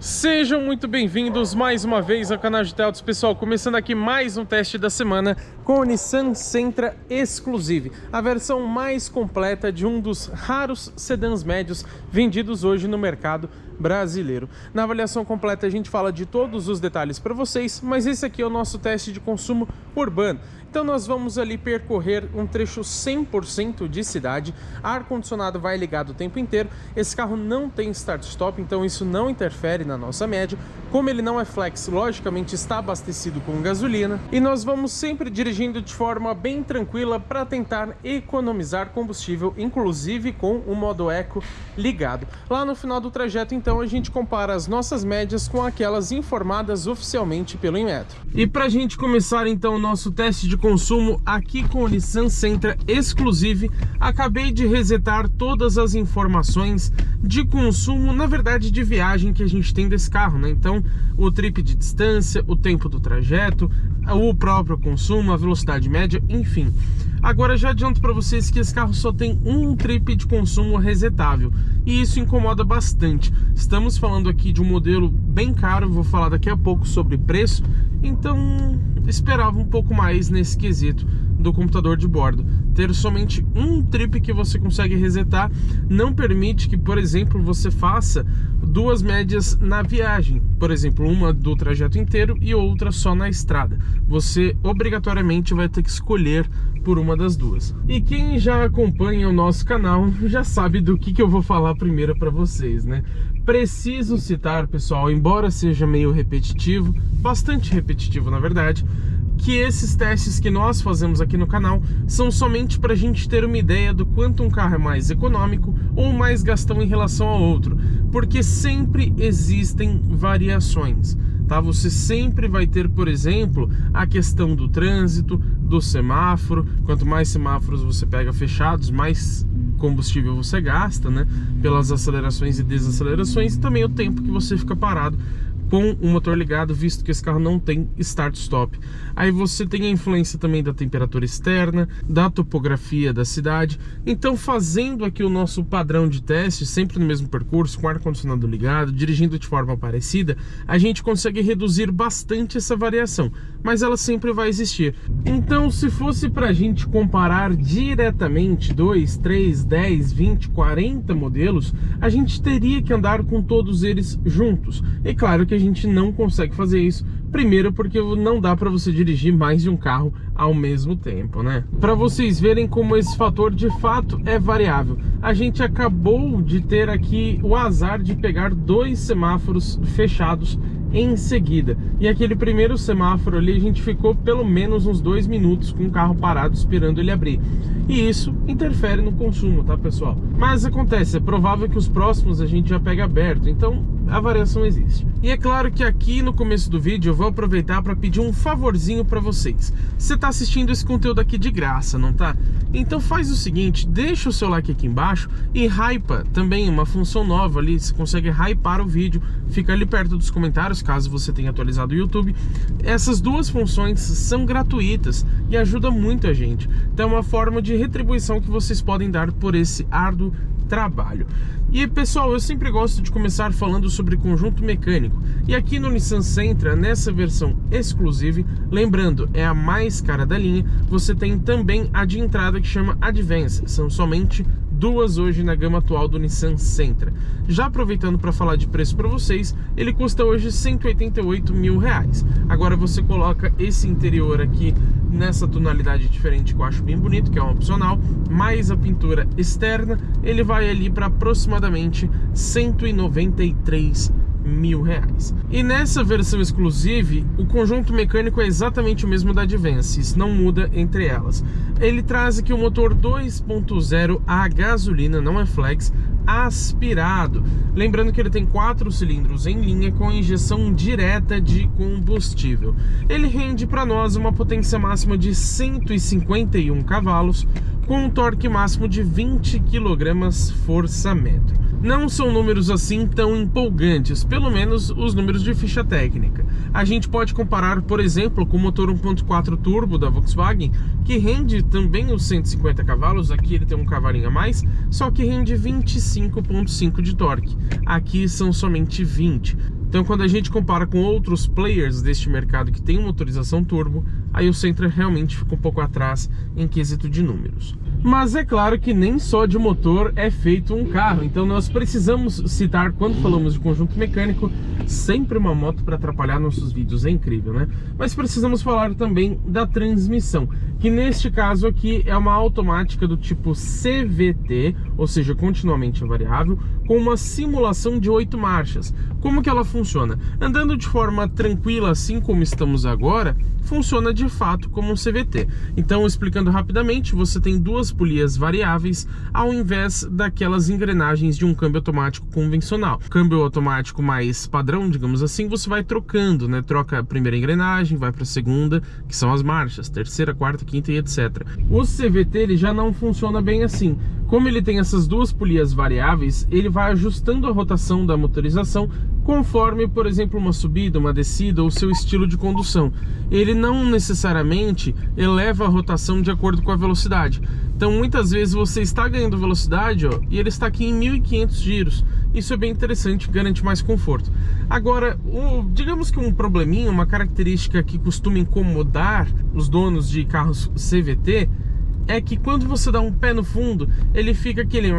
Sejam muito bem-vindos mais uma vez ao canal de Autos, pessoal. Começando aqui mais um teste da semana com o Nissan Sentra Exclusive, a versão mais completa de um dos raros sedãs médios vendidos hoje no mercado brasileiro. Na avaliação completa a gente fala de todos os detalhes para vocês, mas esse aqui é o nosso teste de consumo urbano. Então nós vamos ali percorrer um trecho 100% de cidade, ar-condicionado vai ligado o tempo inteiro, esse carro não tem start-stop, então isso não interfere na nossa média. Como ele não é flex, logicamente está abastecido com gasolina, e nós vamos sempre dirigindo de forma bem tranquila para tentar economizar combustível, inclusive com o modo eco ligado. Lá no final do trajeto, então, a gente compara as nossas médias com aquelas informadas oficialmente pelo Inmetro. E para a gente começar então o nosso teste de consumo aqui com o Nissan Sentra Exclusive, acabei de resetar todas as informações de consumo, na verdade de viagem, que a gente tem desse carro, né? Então o trip de distância, o tempo do trajeto, o próprio consumo, a velocidade média, enfim. Agora já adianto para vocês que esse carro só tem um trip de consumo resetável, e isso incomoda bastante. Estamos falando aqui de um modelo bem caro, vou falar daqui a pouco sobre preço, então esperava um pouco mais nesse quesito do computador de bordo. Ter somente um trip que você consegue resetar não permite que, por exemplo, você faça duas médias na viagem, por exemplo, uma do trajeto inteiro e outra só na estrada. Você obrigatoriamente vai ter que escolher por uma das duas. E quem já acompanha o nosso canal já sabe do que eu vou falar primeiro para vocês, né? Preciso citar, pessoal, embora seja meio repetitivo, bastante repetitivo na verdade, que esses testes que nós fazemos aqui no canal são somente para a gente ter uma ideia do quanto um carro é mais econômico ou mais gastão em relação ao outro, porque sempre existem variações, tá? Você sempre vai ter, por exemplo, a questão do trânsito, do semáforo. Quanto mais semáforos você pega fechados, mais combustível você gasta, né? Pelas acelerações e desacelerações, e também o tempo que você fica parado com o motor ligado, visto que esse carro não tem start-stop. Aí você tem a influência também da temperatura externa, da topografia da cidade. Então, fazendo aqui o nosso padrão de teste, sempre no mesmo percurso, com ar-condicionado ligado, dirigindo de forma parecida, a gente consegue reduzir bastante essa variação, mas ela sempre vai existir. Então, se fosse para a gente comparar diretamente 2, 3, 10, 20, 40 modelos, a gente teria que andar com todos eles juntos. E claro que a gente não consegue fazer isso, primeiro porque não dá para você dirigir mais de um carro ao mesmo tempo, né? Para vocês verem como esse fator de fato é variável, a gente acabou de ter aqui o azar de pegar dois semáforos fechados em seguida, e aquele primeiro semáforo ali a gente ficou pelo menos uns 2 minutos com o carro parado esperando ele abrir, e isso interfere no consumo, tá, pessoal? Mas acontece, é provável que os próximos a gente já pegue aberto, então a variação existe. E é claro que aqui no começo do vídeo eu vou aproveitar para pedir um favorzinho para vocês. Você está assistindo esse conteúdo aqui de graça, não tá? Então faz o seguinte, deixa o seu like aqui embaixo e hypa também, uma função nova ali, você consegue hypar o vídeo, fica ali perto dos comentários, caso você tenha atualizado o YouTube. Essas duas funções são gratuitas e ajudam muito a gente. Então é uma forma de retribuição que vocês podem dar por esse árduo trabalho. E pessoal, eu sempre gosto de começar falando sobre conjunto mecânico, e aqui no Nissan Sentra, nessa versão Exclusive, lembrando, é a mais cara da linha, você tem também a de entrada que chama Advance, são somente duas hoje na gama atual do Nissan Sentra. Já aproveitando para falar de preço para vocês, ele custa hoje R$188 mil. Agora você coloca esse interior aqui nessa tonalidade diferente que eu acho bem bonito, que é um opcional, mais a pintura externa, ele vai ali para aproximadamente R$193 mil. E nessa versão Exclusive, o conjunto mecânico é exatamente o mesmo da Advance, isso não muda entre elas. Ele traz aqui o motor 2.0 a gasolina, não é flex, aspirado. Lembrando que ele tem 4 cilindros em linha com injeção direta de combustível. Ele rende para nós uma potência máxima de 151 cavalos, com um torque máximo de 20 kgfm. não são números assim tão empolgantes, pelo menos os números de ficha técnica. A gente pode comparar, por exemplo, com o motor 1.4 turbo da Volkswagen, que rende também os 150 cavalos, aqui ele tem um cavalinho a mais, só que rende 25,5 de torque, aqui são somente 20. Então, quando a gente compara com outros players deste mercado que tem motorização turbo, aí o Sentra realmente fica um pouco atrás em quesito de números. Mas é claro que nem só de motor é feito um carro, então nós precisamos citar, quando falamos de conjunto mecânico, sempre uma moto para atrapalhar nossos vídeos, é incrível, né? Mas precisamos falar também da transmissão, que neste caso aqui é uma automática do tipo CVT, ou seja, continuamente variável, com uma simulação de 8 marchas. Como que ela funciona? Andando de forma tranquila, assim como estamos agora, funciona de fato como um CVT. Então, explicando rapidamente, você tem duas polias variáveis ao invés daquelas engrenagens de um câmbio automático convencional. Câmbio automático mais padrão, digamos assim, você vai trocando, né? Troca a primeira engrenagem, vai para a segunda, que são as marchas, terceira, quarta, quinta e etc. O CVT ele já não funciona bem assim. Como ele tem essas duas polias variáveis, ele vai ajustando a rotação da motorização conforme, por exemplo, uma subida, uma descida ou seu estilo de condução. Ele não necessariamente eleva a rotação de acordo com a velocidade. Então, muitas vezes você está ganhando velocidade, ó, e ele está aqui em 1.500 giros. Isso é bem interessante, garante mais conforto. Agora, digamos que um probleminha, uma característica que costuma incomodar os donos de carros CVT, é que quando você dá um pé no fundo, ele fica aquele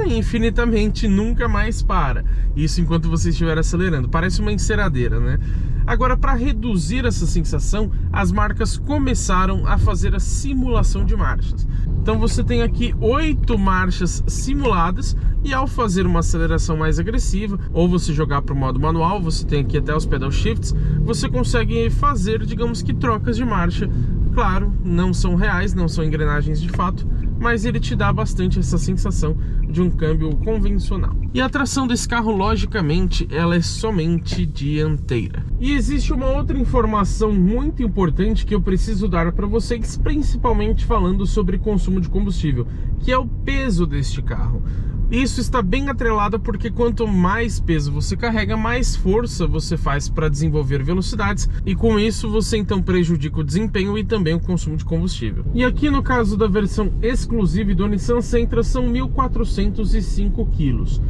infinitamente, nunca mais para. Isso enquanto você estiver acelerando, parece uma enceradeira, né? Agora, para reduzir essa sensação, as marcas começaram a fazer a simulação de marchas. Então você tem aqui 8 marchas simuladas, e ao fazer uma aceleração mais agressiva, ou você jogar para o modo manual, você tem aqui até os pedal shifts, você consegue fazer, digamos que, trocas de marcha. Claro, não são reais, não são engrenagens de fato, mas ele te dá bastante essa sensação de um câmbio convencional. E a tração desse carro, logicamente, ela é somente dianteira. E existe uma outra informação muito importante que eu preciso dar para vocês, principalmente falando sobre consumo de combustível, que é o peso deste carro. Isso está bem atrelado porque quanto mais peso você carrega, mais força você faz para desenvolver velocidades, e com isso você então prejudica o desempenho e também o consumo de combustível. E aqui no caso da versão exclusiva do Nissan Sentra são 1.405 quilos.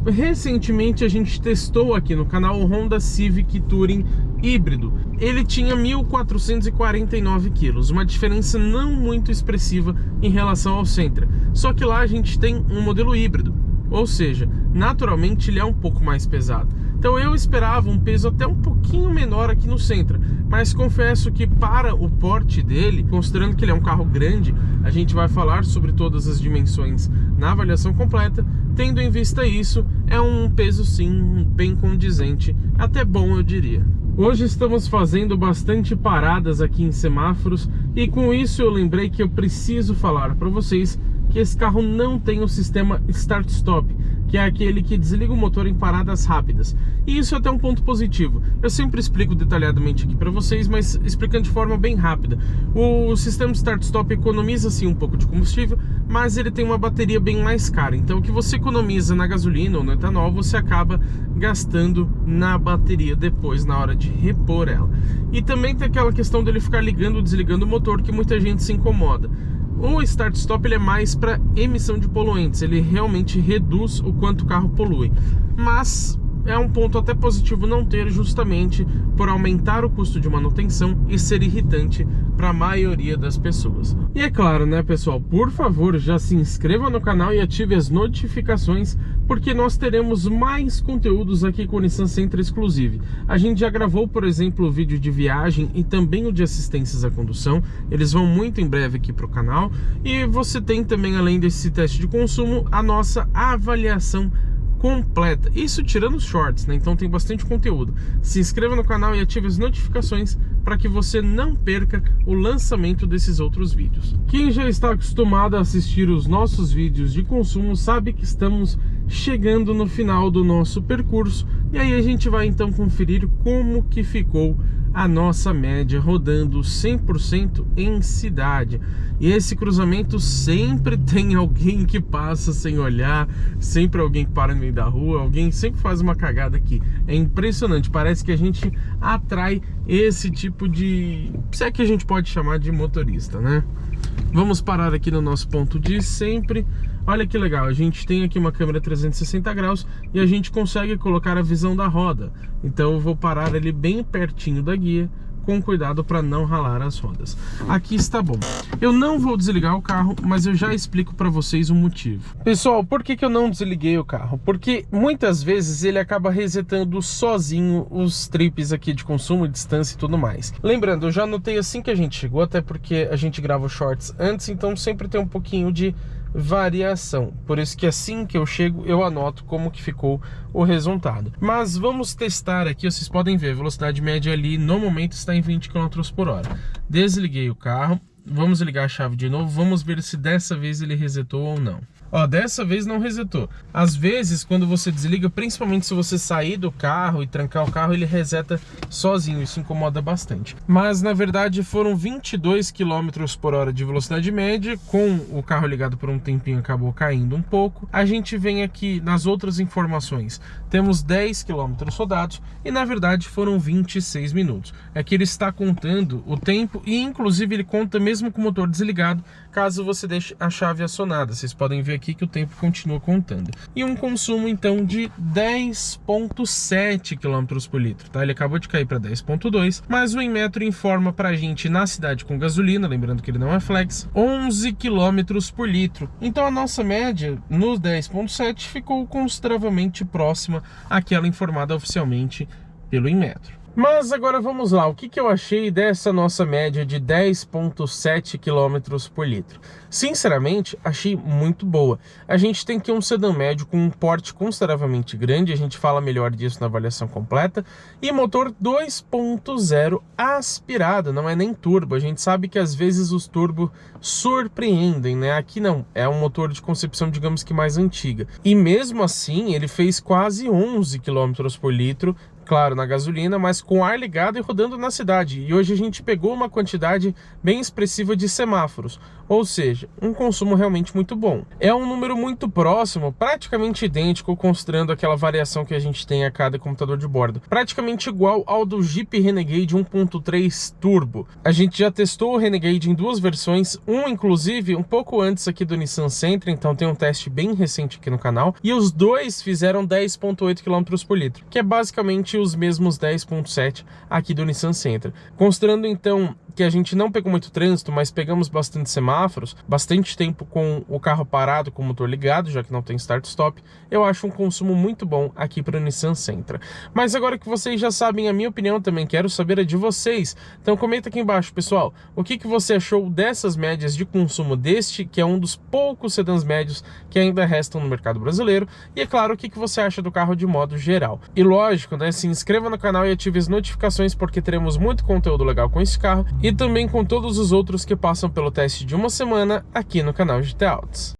Recentemente a gente testou aqui no canal o Honda Civic Touring híbrido. Ele tinha 1.449 quilos, uma diferença não muito expressiva em relação ao Sentra. Só que lá a gente tem um modelo híbrido, ou seja, naturalmente ele é um pouco mais pesado. Então eu esperava um peso até um pouquinho menor aqui no Sentra, mas confesso que para o porte dele, considerando que ele é um carro grande, a gente vai falar sobre todas as dimensões na avaliação completa. Tendo em vista isso, é um peso sim bem condizente, até bom eu diria. Hoje estamos fazendo bastante paradas aqui em semáforos, e com isso eu lembrei que eu preciso falar para vocês que esse carro não tem o sistema Start-Stop, que é aquele que desliga o motor em paradas rápidas. E isso é até um ponto positivo. Eu sempre explico detalhadamente aqui para vocês, mas explicando de forma bem rápida. O sistema Start-Stop economiza sim um pouco de combustível, mas ele tem uma bateria bem mais cara. Então o que você economiza na gasolina ou no etanol, você acaba gastando na bateria depois, na hora de repor ela. E também tem aquela questão dele ficar ligando ou desligando o motor, que muita gente se incomoda. O Start-Stop ele é mais para emissão de poluentes, ele realmente reduz o quanto o carro polui, mas é um ponto até positivo não ter, justamente por aumentar o custo de manutenção e ser irritante para a maioria das pessoas. E é claro, né, pessoal, por favor, já se inscreva no canal e ative as notificações, porque nós teremos mais conteúdos aqui com o Nissan Sentra Exclusive. A gente já gravou, por exemplo, o vídeo de viagem e também o de assistências à condução. Eles vão muito em breve aqui para o canal. E você tem também, além desse teste de consumo, a nossa avaliação completa, isso tirando os shorts, né? Então tem bastante conteúdo. Se inscreva no canal e ative as notificações para que você não perca o lançamento desses outros vídeos. Quem já está acostumado a assistir os nossos vídeos de consumo sabe que estamos chegando no final do nosso percurso, e aí a gente vai então conferir como que ficou a nossa média rodando 100% em cidade. E esse cruzamento sempre tem alguém que passa sem olhar, sempre alguém que para no meio da rua, alguém sempre faz uma cagada aqui. É impressionante, parece que a gente atrai esse tipo de... se é que a gente pode chamar de motorista, né? Vamos parar aqui no nosso ponto de sempre. Olha que legal, a gente tem aqui uma câmera 360 graus e a gente consegue colocar a visão da roda. Então eu vou parar ali bem pertinho da guia, com cuidado para não ralar as rodas. Aqui está bom. Eu não vou desligar o carro, mas eu já explico para vocês o motivo. Pessoal, por que eu não desliguei o carro? Porque muitas vezes ele acaba resetando sozinho os trips aqui de consumo, distância e tudo mais. Lembrando, eu já anotei assim que a gente chegou, até porque a gente grava os shorts antes, então sempre tem um pouquinho de variação, por isso que assim que eu chego eu anoto como que ficou o resultado. Mas vamos testar aqui, vocês podem ver, a velocidade média ali no momento está em 20 km por hora. Desliguei o carro, vamos ligar a chave de novo, vamos ver se dessa vez ele resetou ou não. Ó, dessa vez não resetou. Às vezes, quando você desliga, principalmente se você sair do carro e trancar o carro, ele reseta sozinho, isso incomoda bastante. Mas, na verdade, foram 22 km por hora de velocidade média, com o carro ligado por um tempinho acabou caindo um pouco. A gente vem aqui nas outras informações, temos 10 km rodados e, na verdade, foram 26 minutos. É que ele está contando o tempo e, inclusive, ele conta mesmo com o motor desligado, caso você deixe a chave acionada. Vocês podem ver aqui que o tempo continua contando. E um consumo então de 10,7 km por litro, tá? Ele acabou de cair para 10,2, mas o Inmetro informa pra gente na cidade com gasolina, lembrando que ele não é flex, 11 km por litro. Então a nossa média no 10,7 ficou consideravelmente próxima àquela informada oficialmente pelo Inmetro. Mas agora vamos lá, o que eu achei dessa nossa média de 10,7 km por litro? Sinceramente, achei muito boa. A gente tem aqui um sedã médio com um porte consideravelmente grande, a gente fala melhor disso na avaliação completa, e motor 2.0 aspirado, não é nem turbo. A gente sabe que às vezes os turbo surpreendem, né? Aqui não, é um motor de concepção, digamos que mais antiga. E mesmo assim, ele fez quase 11 km por litro, claro, na gasolina, mas com ar ligado e rodando na cidade. E hoje a gente pegou uma quantidade bem expressiva de semáforos, ou seja, um consumo realmente muito bom. É um número muito próximo, praticamente idêntico, considerando aquela variação que a gente tem a cada computador de bordo. Praticamente igual ao do Jeep Renegade 1.3 Turbo. A gente já testou o Renegade em duas versões, inclusive um pouco antes aqui do Nissan Sentra, então tem um teste bem recente aqui no canal, e os dois fizeram 10,8 km por litro, que é basicamente os mesmos 10,7 aqui do Nissan Sentra. Considerando então que a gente não pegou muito trânsito, mas pegamos bastante semáforos, bastante tempo com o carro parado, com o motor ligado, já que não tem start-stop, eu acho um consumo muito bom aqui para o Nissan Sentra. Mas agora que vocês já sabem a minha opinião, também quero saber a de vocês. Então comenta aqui embaixo, pessoal, o que você achou dessas médias de consumo deste, que é um dos poucos sedãs médios que ainda restam no mercado brasileiro, e é claro, o que você acha do carro de modo geral. E lógico, né, se inscreva no canal e ative as notificações, porque teremos muito conteúdo legal com esse carro, e também com todos os outros que passam pelo teste de uma semana aqui no canal GT Autos.